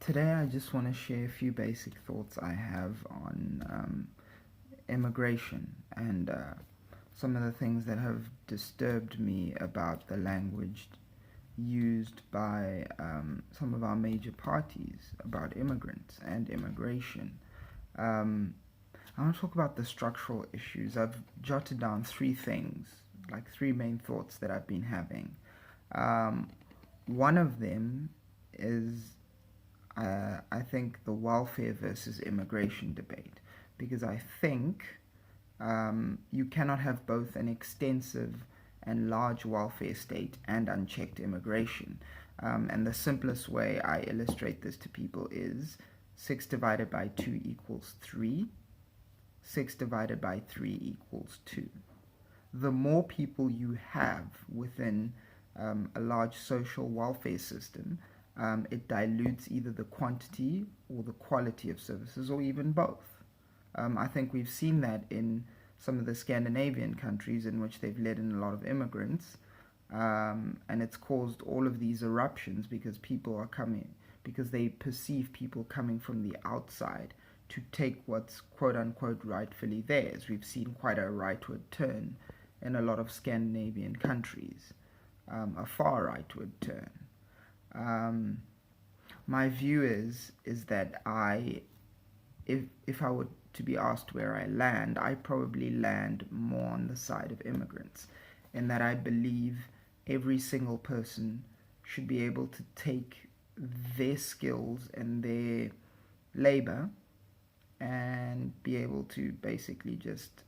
Today, I just want to share a few basic thoughts I have on immigration and some of the things that have disturbed me about the language used by some of our major parties about immigrants and immigration. Um, I want to talk about the structural issues. I've jotted down three things, like three main thoughts that I've been having. Um, One of them is I think the welfare versus immigration debate, because I think you cannot have both an extensive and large welfare state and unchecked immigration. And the simplest way I illustrate this to people is 6 divided by 2 equals 3, 6 divided by 3 equals 2. The more people you have within a large social welfare system, it dilutes either the quantity or the quality of services, or even both. I think we've seen that in some of the Scandinavian countries in which they've let in a lot of immigrants, and it's caused all of these eruptions because people are coming, because they perceive people coming from the outside to take what's quote unquote rightfully theirs. We've seen quite a rightward turn in a lot of Scandinavian countries, a far rightward turn. My view is that if I were to be asked where I land, I probably land more on the side of immigrants, in that I believe every single person should be able to take their skills and their labor and be able to basically just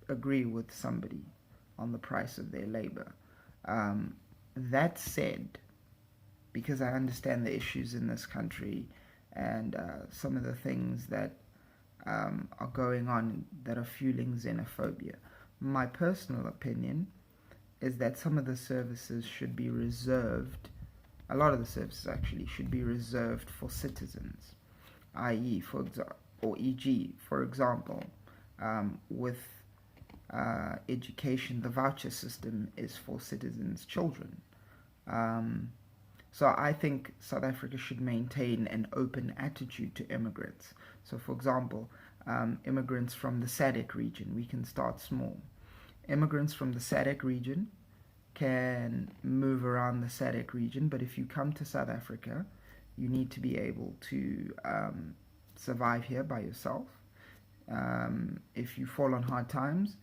agree with somebody on the price of their labor. That said, because I understand the issues in this country and some of the things that are going on that are fueling xenophobia, my personal opinion is that some of the services should be reserved, a lot of the services actually should be reserved for citizens, i.e., for example, with education, the voucher system is for citizens' children. So I think South Africa should maintain an open attitude to immigrants. So for example, immigrants from the SADC region, we can start small. Immigrants from the SADC region can move around the SADC region, but if you come to South Africa, you need to be able to survive here by yourself. If you fall on hard times,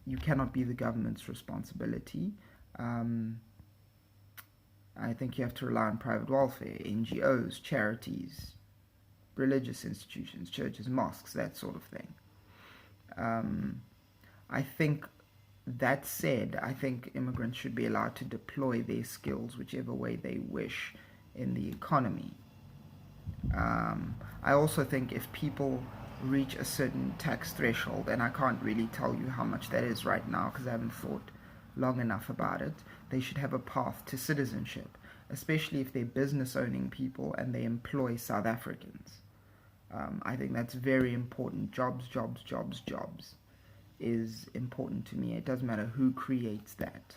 you cannot be the government's responsibility. I think you have to rely on private welfare, NGOs, charities, religious institutions, churches, mosques, that sort of thing. I think, that said, I think immigrants should be allowed to deploy their skills whichever way they wish in the economy. I also think if people reach a certain tax threshold, and I can't really tell you how much that is right now because I haven't thought long enough about it, they should have a path to citizenship, especially if they're business owning people and they employ South Africans. I think that's very important. Jobs is important to me. It doesn't matter who creates that.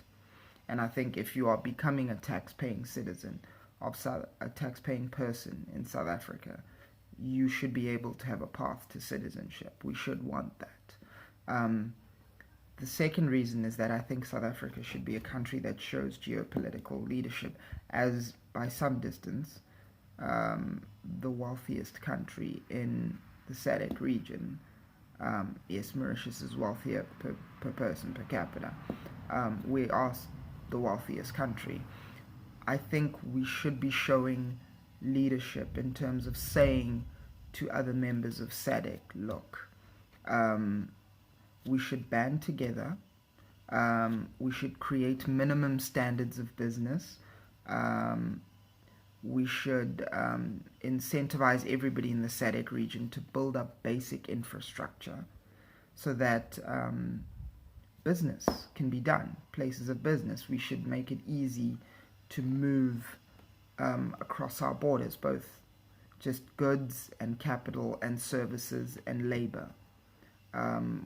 And I think if you are becoming a tax-paying citizen, a tax-paying person in South Africa, you should be able to have a path to citizenship. We should want that. The second reason is that I think South Africa should be a country that shows geopolitical leadership, as by some distance, the wealthiest country in the SADC region. Yes, Mauritius is wealthier per person, per capita. We are the wealthiest country. I think we should be showing leadership in terms of saying to other members of SADC, look, we should band together, we should create minimum standards of business, we should incentivize everybody in the SADC region to build up basic infrastructure so that business can be done, places of business. We should make it easy to move across our borders, both just goods and capital and services and labor.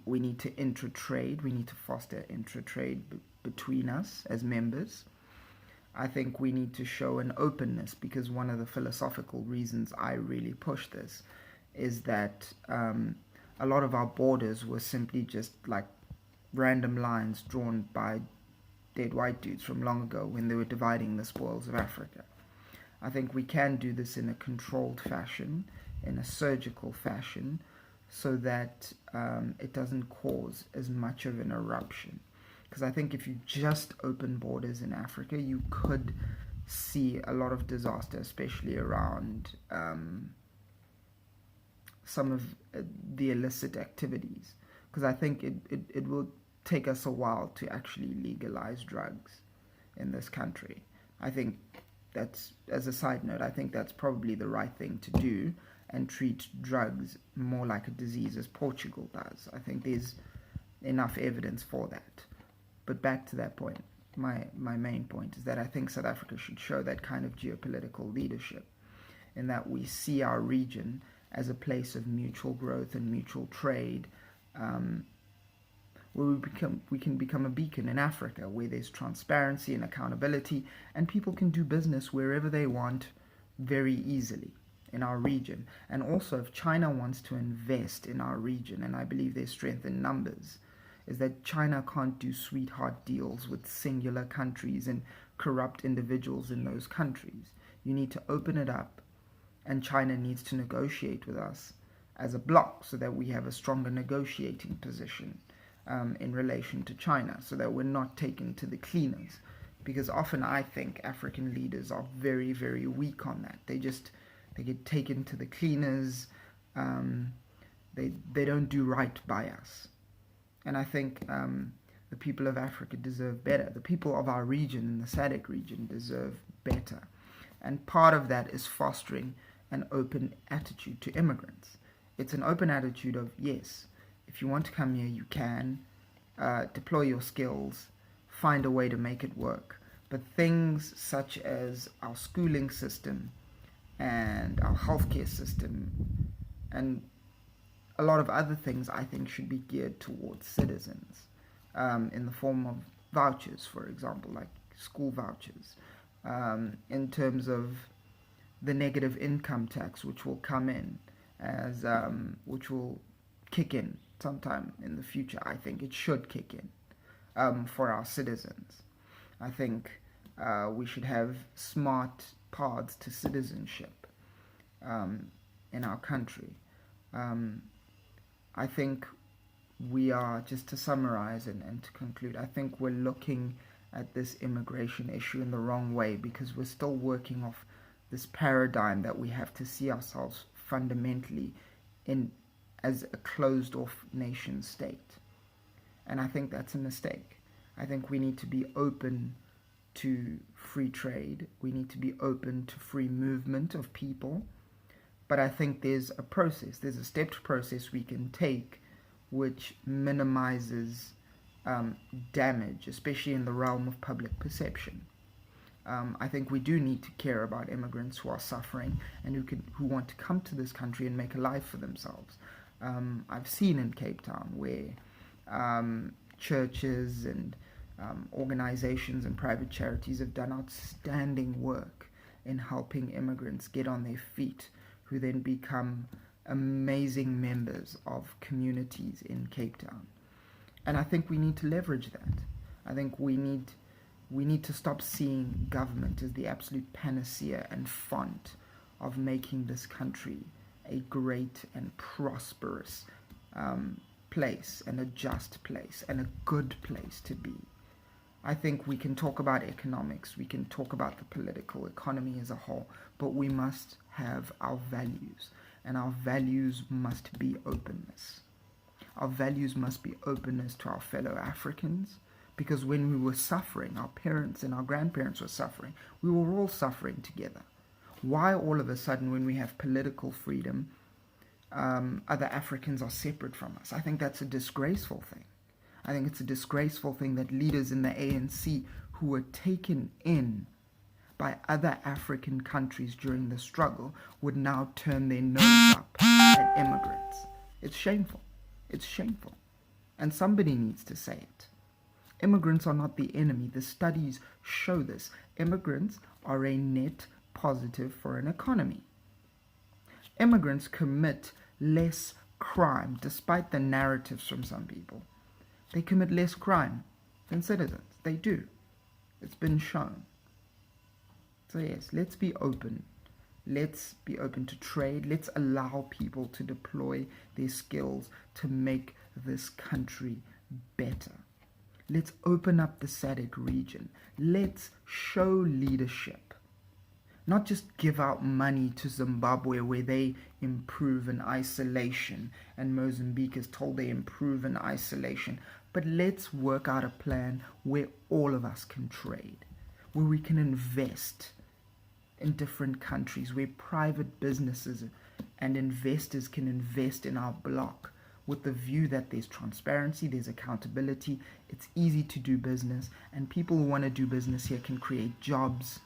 We need to intra-trade. We need to foster intra-trade between us as members. I think we need to show an openness, because one of the philosophical reasons I really push this is that a lot of our borders were simply just like random lines drawn by dead white dudes from long ago when they were dividing the spoils of Africa. I think we can do this in a controlled fashion, in a surgical fashion, so that it doesn't cause as much of an eruption. Because I think if you just open borders in Africa, you could see a lot of disaster, especially around some of the illicit activities. Because I think it will take us a while to actually legalize drugs in this country. I think that's, as a side note, I think that's probably the right thing to do, and treat drugs more like a disease as Portugal does. I think there's enough evidence for that. But back to that point, my main point is that I think South Africa should show that kind of geopolitical leadership, in that we see our region as a place of mutual growth and mutual trade, where we can become a beacon in Africa, where there's transparency and accountability, and people can do business wherever they want very easily in our region. And also, if China wants to invest in our region, and I believe there's strength in numbers, is that China can't do sweetheart deals with singular countries and corrupt individuals in those countries. You need to open it up, and China needs to negotiate with us as a bloc, so that we have a stronger negotiating position in relation to China, so that we're not taken to the cleaners. Because often I think African leaders are very, very weak on that. They get taken to the cleaners. They don't do right by us. And I think the people of Africa deserve better. The people of our region, in the SADC region, deserve better. And part of that is fostering an open attitude to immigrants. It's an open attitude of, yes, if you want to come here, you can. Deploy your skills. Find a way to make it work. But things such as our schooling system and our healthcare system and a lot of other things, I think, should be geared towards citizens, in the form of vouchers, for example, like school vouchers, in terms of the negative income tax, which will come in which will kick in sometime in the future. I think it should kick in for our citizens. I think we should have smart paths to citizenship in our country. I think we are, just to summarize and to conclude, I think we're looking at this immigration issue in the wrong way, because we're still working off this paradigm that we have to see ourselves fundamentally as a closed-off nation state. And I think that's a mistake. I think we need to be open to free trade. We need to be open to free movement of people. But I think there's a stepped process we can take which minimizes damage, especially in the realm of public perception. I think we do need to care about immigrants who are suffering and who want to come to this country and make a life for themselves. I've seen in Cape Town where churches and organizations and private charities have done outstanding work in helping immigrants get on their feet, who then become amazing members of communities in Cape Town. And I think we need to leverage that. I think we need to stop seeing government as the absolute panacea and font of making this country a great and prosperous place, and a just place, and a good place to be. I think we can talk about economics, we can talk about the political economy as a whole, but we must have our values, and our values must be openness. Our values must be openness to our fellow Africans, because when we were suffering, our parents and our grandparents were suffering, we were all suffering together. Why all of a sudden, when we have political freedom, other Africans are separate from us? I think that's a disgraceful thing. I think it's a disgraceful thing that leaders in the ANC who were taken in by other African countries during the struggle would now turn their nose up at immigrants. It's shameful. It's shameful. And somebody needs to say it. Immigrants are not the enemy. The studies show this. Immigrants are a net positive for an economy. Immigrants commit less crime, despite the narratives from some people. They commit less crime than citizens. They do. It's been shown. So yes, let's be open. Let's be open to trade. Let's allow people to deploy their skills to make this country better. Let's open up the SADC region. Let's show leadership. Not just give out money to Zimbabwe where they improve in isolation and Mozambique is told they improve in isolation. But let's work out a plan where all of us can trade, where we can invest in different countries, where private businesses and investors can invest in our block with the view that there's transparency, there's accountability, it's easy to do business, and people who want to do business here can create jobs.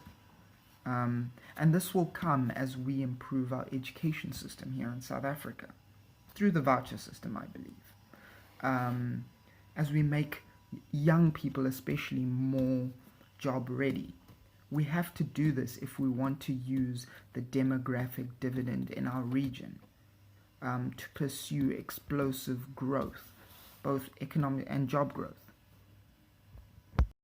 And this will come as we improve our education system here in South Africa, through the voucher system, I believe. As we make young people especially more job ready. We have to do this if we want to use the demographic dividend in our region to pursue explosive growth, both economic and job growth.